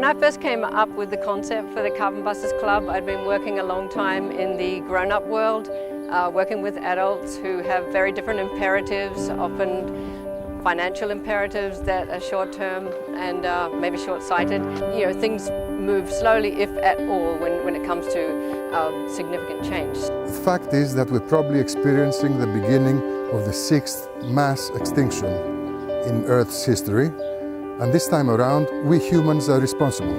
When I first came up with the concept for the Carbon Busters Club, I'd been working a long time in the grown-up world, working with adults who have very different imperatives, often financial imperatives that are short-term and maybe short-sighted. You know, things move slowly, if at all, when it comes to significant change. The fact is that we're probably experiencing the beginning of the 6th mass extinction in Earth's history, and this time around, we humans are responsible.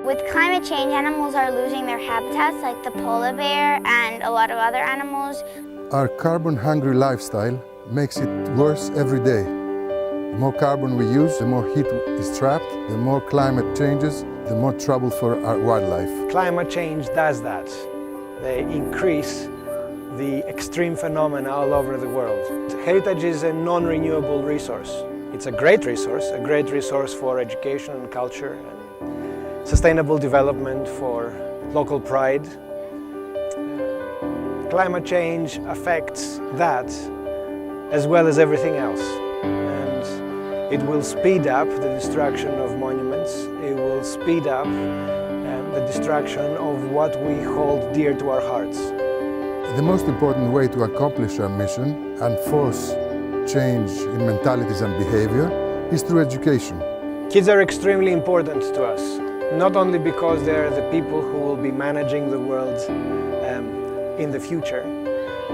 With climate change, animals are losing their habitats, like the polar bear and a lot of other animals. Our carbon-hungry lifestyle makes it worse every day. The more carbon we use, the more heat is trapped, the more climate changes, the more trouble for our wildlife. Climate change does that. They increase the extreme phenomena all over the world. Heritage is a non-renewable resource. It's a great resource for education and culture and sustainable development, for local pride. Climate change affects that as well as everything else. And it will speed up the destruction of monuments. It will speed up the destruction of what we hold dear to our hearts. The most important way to accomplish our mission and force change in mentalities and behavior is through education. Kids are extremely important to us, not only because they're the people who will be managing the world in the future,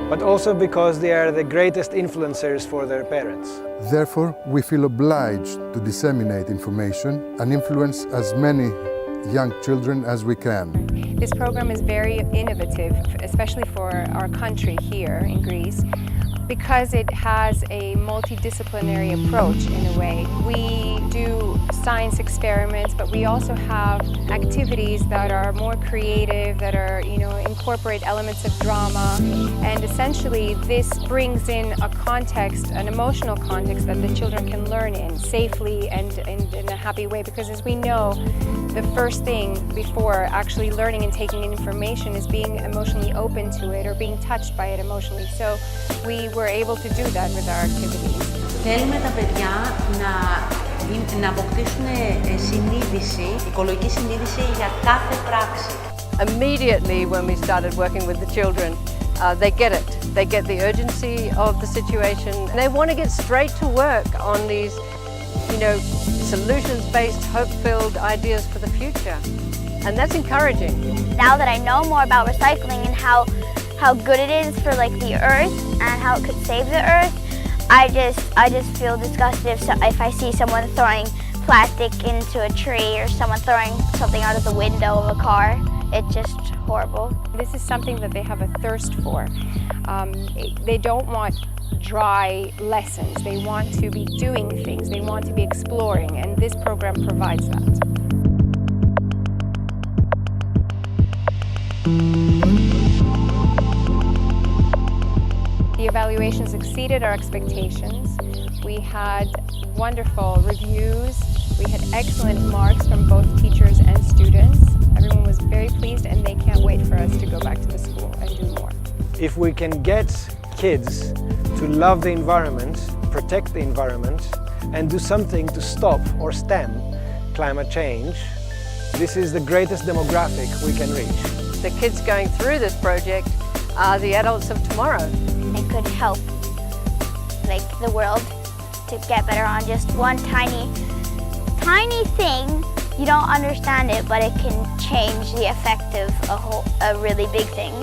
but also because they are the greatest influencers for their parents. Therefore, we feel obliged to disseminate information and influence as many young children as we can. This program is very innovative, especially for our country here in Greece, because it has a multidisciplinary approach in a way. We do science experiments, but we also have activities that are more creative, that are, incorporate elements of drama. And essentially this brings in a context, an emotional context that the children can learn in safely and in a happy way, because as we know, the first thing before actually learning and taking in information is being emotionally open to it or being touched by it emotionally. So we were able to do that with our activities. Θέλουμε τα παιδιά να αποκτήσουν συνείδηση, οικολογική συνείδηση για κάθε πράξη. Immediately when we started working with the children, they get it. They get the urgency of the situation. They want to get straight to work on these, solutions-based, hope-filled ideas for the future. And that's encouraging. Now that I know more about recycling and how good it is for the earth and how it could save the earth, I just feel disgusted if I see someone throwing plastic into a tree or someone throwing something out of the window of a car. It's just horrible. This is something that they have a thirst for. They don't want dry lessons. They want to be doing things. They want to be exploring, and this program provides that. The evaluations exceeded our expectations. We had wonderful reviews. We had excellent marks from both teachers and students. Everyone was very pleased, and they can't wait for us to go back to the school and do more. If we can get kids to love the environment, protect the environment, and do something to stop or stem climate change, this is the greatest demographic we can reach. The kids going through this project are the adults of tomorrow. It could help the world to get better on just one tiny thing. You don't understand it, but it can change the effect of a really big thing.